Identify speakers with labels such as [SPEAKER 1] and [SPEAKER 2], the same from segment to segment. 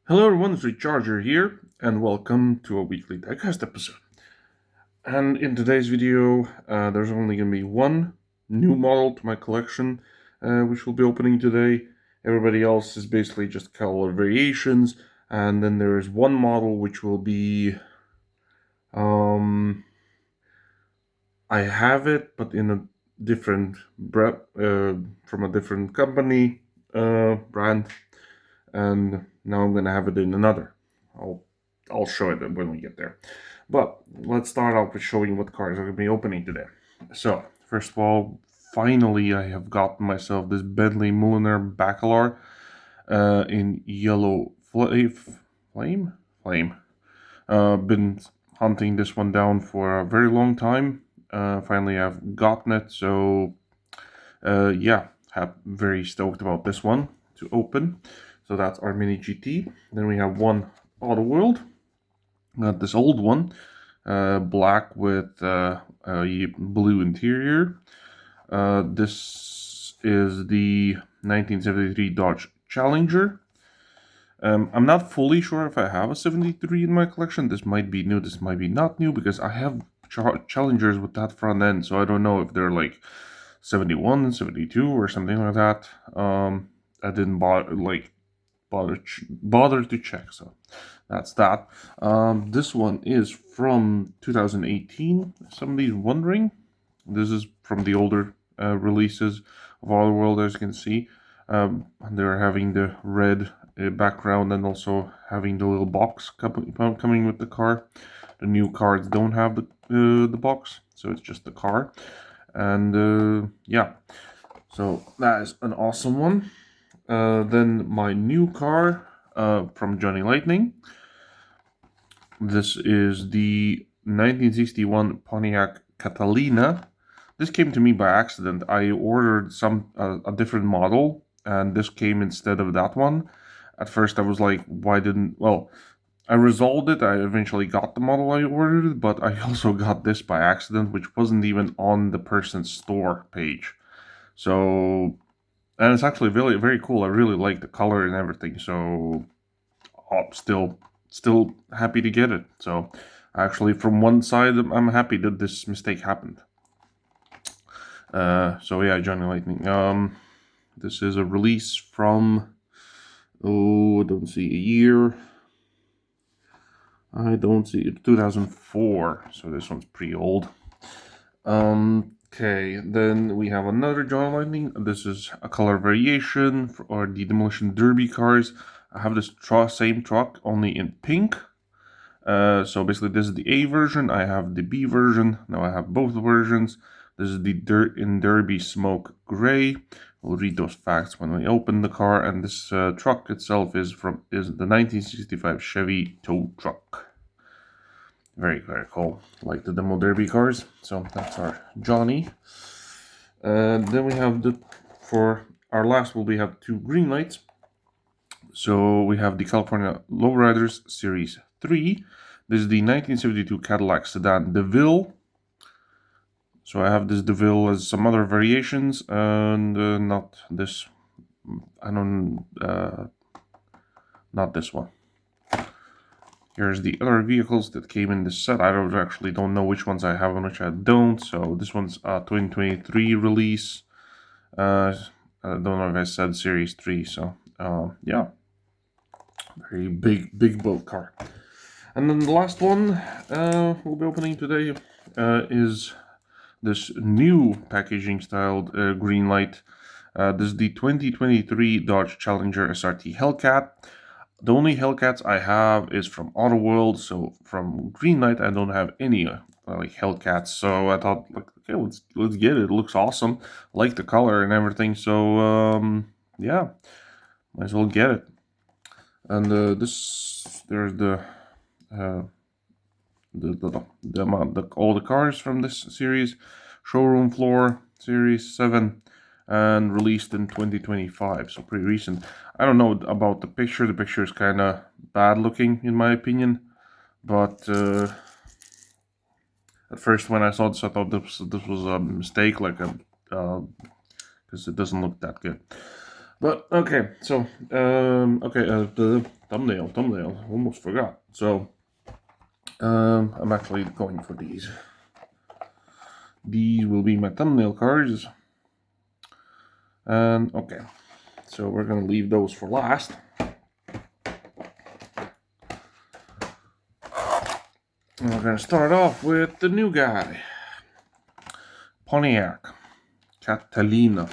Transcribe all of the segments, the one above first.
[SPEAKER 1] Hello everyone, it's Recharger here, and welcome to a weekly Diecast episode. And in today's video, there's only going to be one new model to my collection, which we'll be opening today. Everybody else is basically just color variations, and then there is one model which will be, I have it, but in a different from a different company, brand, and now I'm gonna have it in another. I'll show it when we get there. But let's start out with showing what cards I'm gonna be opening today. So first of all, finally I have gotten myself this Bentley Mulliner Bacalar in yellow flame. Been hunting this one down for a very long time. Finally I've gotten it, so yeah, very stoked about this one to open. So that's our mini GT. Then we have one Auto World. Got this old one, black with a blue interior. This is the 1973 Dodge Challenger. I'm not fully sure if I have a 73 in my collection. This might be new, this might be not new, because I have Challengers with that front end, so I don't know if they're like 71, 72 or something like that. I didn't bother to check, so that's that. This one is from 2018. Somebody's wondering. This is from the older releases of Auto World, as you can see. They're having the red background and also having the little box coming with the car. The new cards don't have the box, so it's just the car. And yeah, so that is an awesome one. Then my new car from Johnny Lightning. This is the 1961 Pontiac Catalina. This came to me by accident. I ordered a different model, and this came instead of that one. At first I was like, why didn't... Well, I resolved it. I eventually got the model I ordered, but I also got this by accident, which wasn't even on the person's store page. So... And it's actually really very cool. I really like the color and everything. So I'm still happy to get it. So actually, from one side, I'm happy that this mistake happened. So yeah, Johnny Lightning. This is a release from, I don't see a year. I don't see it. 2004. So this one's pretty old. Okay, then we have another Johnny Lightning. This is a color variation for the Demolition Derby cars. I have this same truck, only in pink. So basically this is the A version, I have the B version. Now I have both versions. This is the Dirt in Derby Smoke Gray. We'll read those facts when we open the car. And this truck itself is the 1965 Chevy tow truck. Very, very cool. Like the Demo Derby cars. So that's our Johnny. Then we have for our last we have two Greenlights. So we have the California Lowriders Series 3. This is the 1972 Cadillac sedan DeVille. So I have this DeVille as some other variations, and not this. Not this one. Here's the other vehicles that came in this set. I don't know which ones I have and which I don't. So this one's a 2023 release. I don't know if I said Series 3. So yeah, very big boat car. And then the last one we'll be opening today is this new packaging styled Greenlight. This is the 2023 Dodge Challenger SRT Hellcat. The only Hellcats I have is from Auto World, so from Greenlight I don't have any like Hellcats. So I thought, like, okay, let's get it. It looks awesome. I like the color and everything. So yeah, might as well get it. And there's all the cars from this series. Showroom floor, Series 7. And released in 2025, so pretty recent. I don't know about the picture. The picture is kind of bad looking, in my opinion. But at first, when I saw this, I thought this was a mistake, like because it doesn't look that good. But okay, so the thumbnail. Almost forgot. So I'm actually going for these. These will be my thumbnail cards. And okay, so we're gonna leave those for last. And we're gonna start off with the new guy, Pontiac Catalina.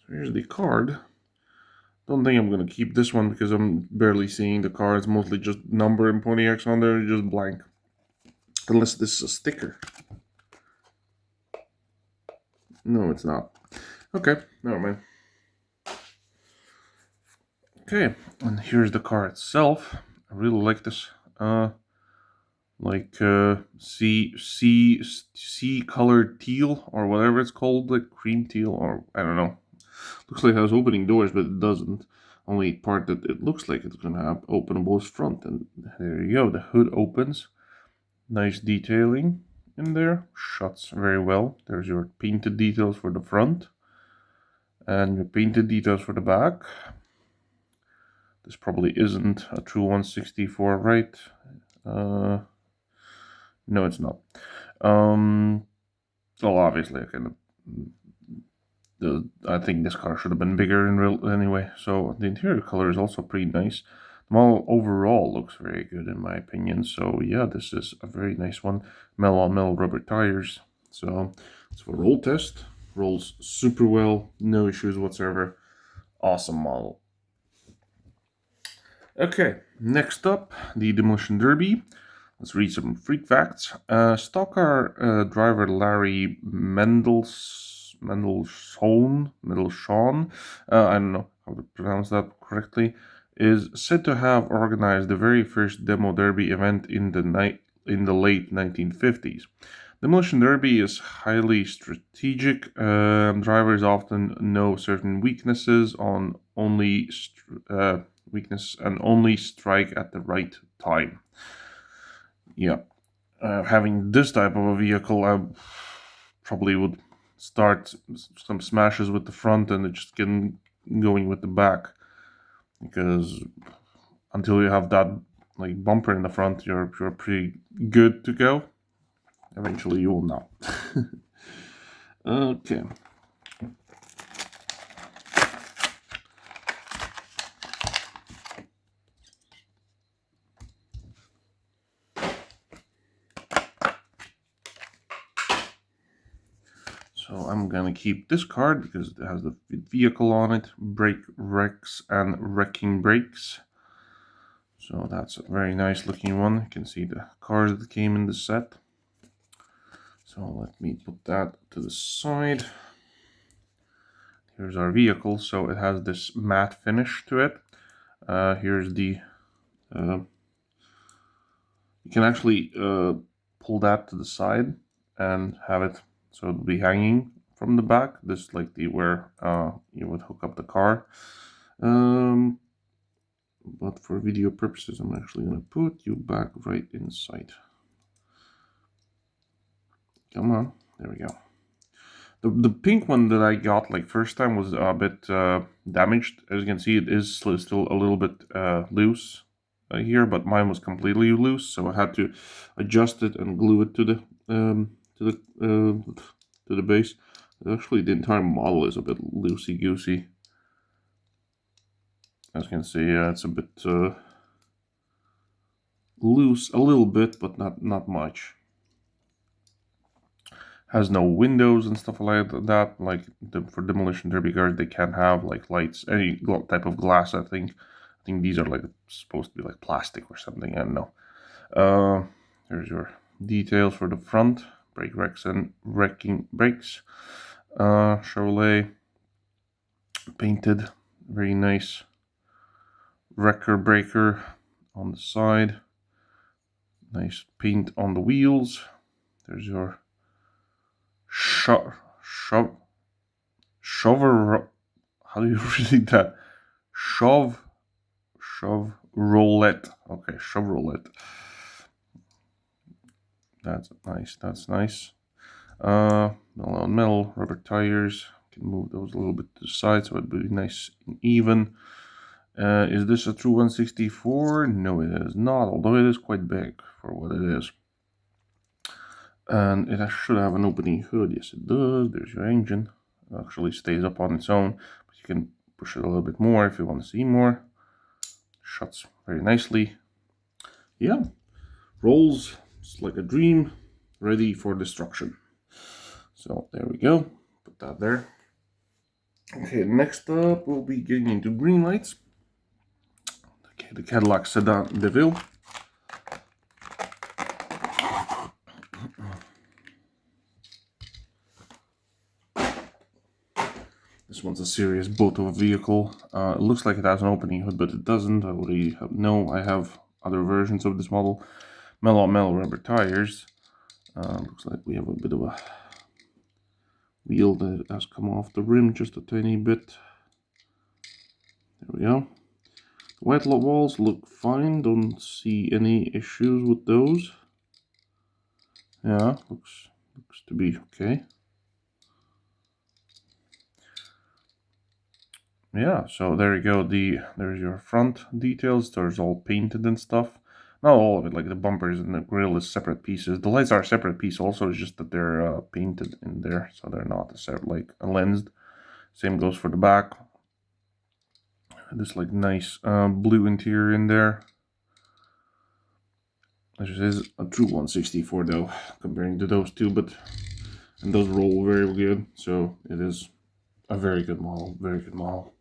[SPEAKER 1] Here's the card. Don't think I'm gonna keep this one because I'm barely seeing the cards. Mostly just number and Pontiacs on there, just blank. Unless this is a sticker. No, it's not. Okay, never mind. Okay, and here's the car itself. I really like this. Sea colored teal or whatever it's called, like cream teal or I don't know. Looks like it has opening doors, but it doesn't. Only part that it looks like it's gonna have openable is front, and there you go. The hood opens. Nice detailing in there. Shuts very well. There's your painted details for the front, and your painted details for the back. This probably isn't a true 164, right? No, it's not. Well, obviously, I think this car should have been bigger in real anyway. So the interior color is also pretty nice. The model overall looks very good in my opinion. So yeah, this is a very nice one. Metal on metal rubber tires. So it's for roll test. Rolls super well, no issues whatsoever. Awesome model. Okay, next up, the Demolition Derby. Let's read some freak facts. Stock car driver Larry Mendelssohn, I don't know how to pronounce that correctly, is said to have organized the very first demo derby event in the late 1950s. Demolition Derby is highly strategic. Drivers often know certain weaknesses and only strike at the right time. Yeah, having this type of a vehicle, I probably would start some smashes with the front and just getting going with the back, because until you have that like bumper in the front, you're pretty good to go. Eventually, you will not. Okay. So I'm gonna keep this card because it has the vehicle on it, brake wrecks and wrecking brakes. So that's a very nice looking one. You can see the cars that came in the set. So let me put that to the side. Here's our vehicle. So it has this matte finish to it. Here's the you can actually pull that to the side and have it so it'll be hanging from the back. This is like where you would hook up the car. But for video purposes, I'm actually going to put you back right inside. Come on, there we go. The pink one that I got like first time was a bit damaged. As you can see, it is still a little bit loose here, but mine was completely loose, so I had to adjust it and glue it to the base. Actually, the entire model is a bit loosey-goosey. As you can see, it's a bit loose, a little bit, but not much. Has no windows and stuff like that. Like for Demolition Derby cars, they can't have like lights, any type of glass. I think these are like supposed to be like plastic or something. I don't know. Here's your details for the front, brake wrecks and wrecking brakes. Chevrolet painted, very nice. Wrecker breaker on the side. Nice paint on the wheels. There's your shover. How do you read that? Shove Chevrolet. Okay, Chevrolet. That's nice. That's nice. Metal on metal, rubber tires. Can move those a little bit to the side so it'd be nice and even. Is this a true 164? No, it is not, although it is quite big for what it is. And it should have an opening hood. Yes, it does. There's your engine. It actually stays up on its own, but you can push it a little bit more if you want to see more. Shuts very nicely. Yeah, rolls just like a dream, ready for destruction. So there we go. Put that there. Okay, next up we'll be getting into Greenlights. Okay, the Cadillac Sedan DeVille. This one's a serious boat of a vehicle. It looks like it has an opening hood, but it doesn't. I already know I have other versions of this model. Metal on metal rubber tires. Looks like we have a bit of a wheel that has come off the rim just a tiny bit. There we go. The white walls look fine. Don't see any issues with those. Yeah, looks to be okay. Yeah, so there you go. There's your front details. There's all painted and stuff. Not all of it, like the bumpers and the grill is separate pieces. The lights are a separate piece also, it's just that they're painted in there, so they're not like lensed. Same goes for the back. This like nice blue interior in there. This is a true 164 though, comparing to those two, and those roll very good, so it is a very good model, very good model.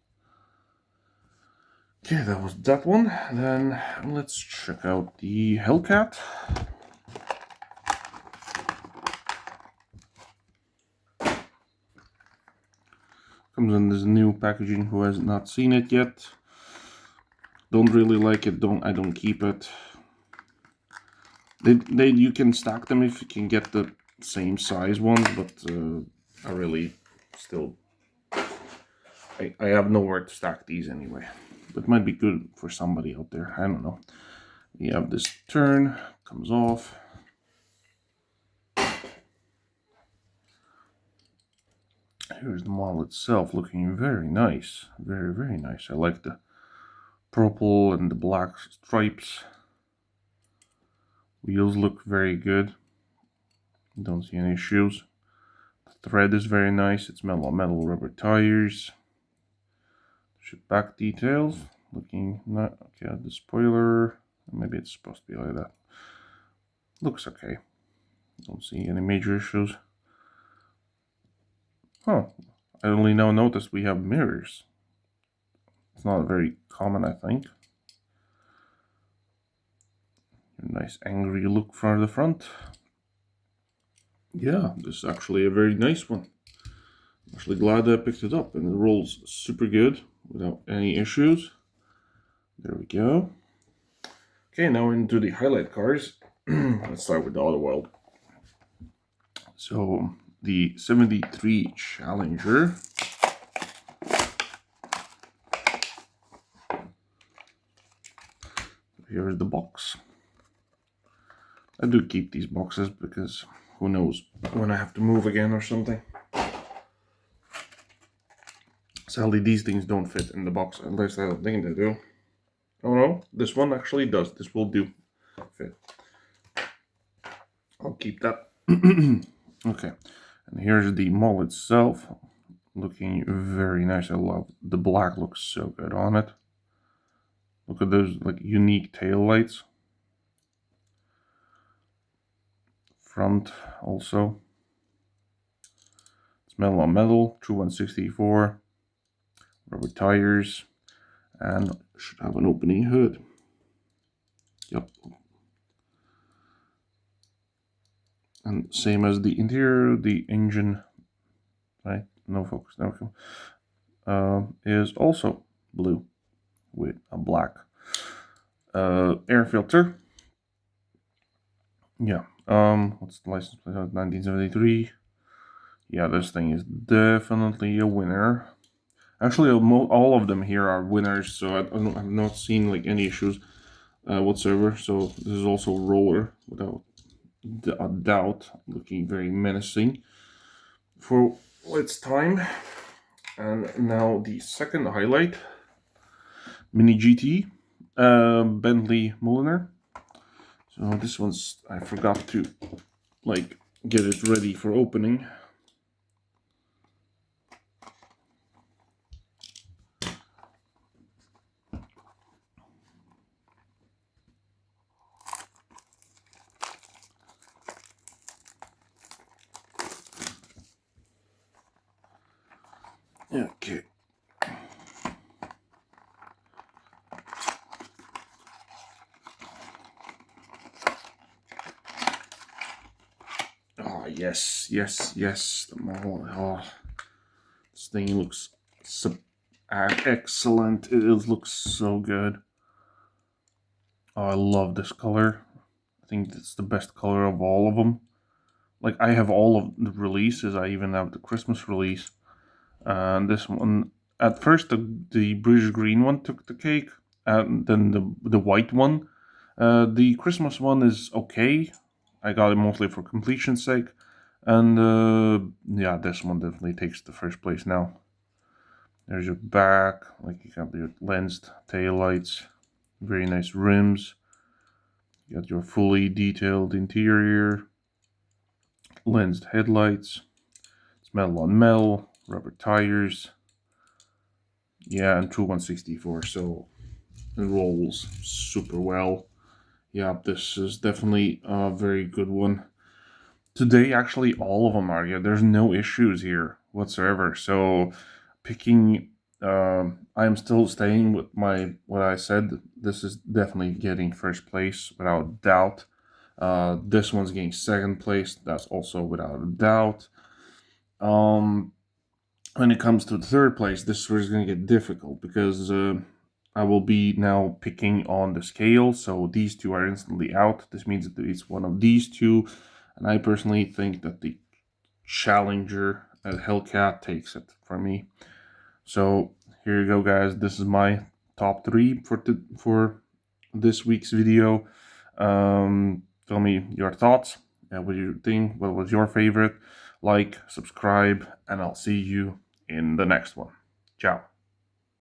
[SPEAKER 1] Okay, that was that one. Then let's check out the Hellcat. Comes in this new packaging. Who has not seen it yet? Don't really like it. I don't keep it. You can stack them if you can get the same size ones, but I really still I have nowhere to stack these anyway. But it might be good for somebody out there. I don't know. We have this turn, comes off. Here's the model itself, looking very nice. Very, very nice. I like the purple and the black stripes. Wheels look very good. Don't see any issues. The thread is very nice. It's metal on metal rubber tires. Back details. Looking not okay. The spoiler. Maybe it's supposed to be like that. Looks okay. Don't see any major issues. Huh. I only now noticed we have mirrors. It's not very common, I think. A nice angry look from the front. Yeah, this is actually a very nice one. I'm actually glad I picked it up, and it rolls super good without any issues. There we go. Okay, now into the highlight cars. Let's start with the Auto World. So the 73 Challenger. Here's the box. I do keep these boxes because who knows when I have to move again or something. Sadly, these things don't fit in the box, at least I don't think they do. Oh no, this one actually does. This will do fit. I'll keep that. Okay, and here's the model itself. Looking very nice. I love the black, looks so good on it. Look at those like unique tail lights. Front also. It's metal on metal, true 164. Rubber tires, and should have an opening hood. Yep. And same as the interior, the engine, right? No focus. No, is also blue with a black air filter. Yeah. What's the license plate? 1973. Yeah, this thing is definitely a winner. Actually, all of them here are winners, so I've not seen like any issues whatsoever. So this is also roller without a doubt, looking very menacing for its time. And now the second highlight, Mini GT, Bentley Mulliner. So this one's, I forgot to like get it ready for opening. Okay. Oh, yes, yes, yes. The model. Oh, this thing looks excellent. It looks so good. Oh, I love this color. I think it's the best color of all of them. Like, I have all of the releases. I even have the Christmas release. And this one, at first, the British green one took the cake, and then the white one. The Christmas one is okay. I got it mostly for completion's sake. And yeah, this one definitely takes the first place now. There's your back, like you got your lensed taillights, very nice rims. You got your fully detailed interior, lensed headlights. It's metal on metal, rubber tires. Yeah, and true 164, so it rolls super well. Yeah, this is definitely a very good one. Today, actually, all of them are. Yeah, there's no issues here whatsoever. So, picking, I am still staying with what I said. This is definitely getting first place without doubt. This one's getting second place. That's also without a doubt. When it comes to the third place, this is going to get difficult because I will be now picking on the scale. So these two are instantly out. This means that it's one of these two. And I personally think that the Challenger at Hellcat takes it for me. So here you go, guys. This is my top three for this week's video. Tell me your thoughts. What do you think? What was your favorite? Like, subscribe, and I'll see you in the next one. Ciao.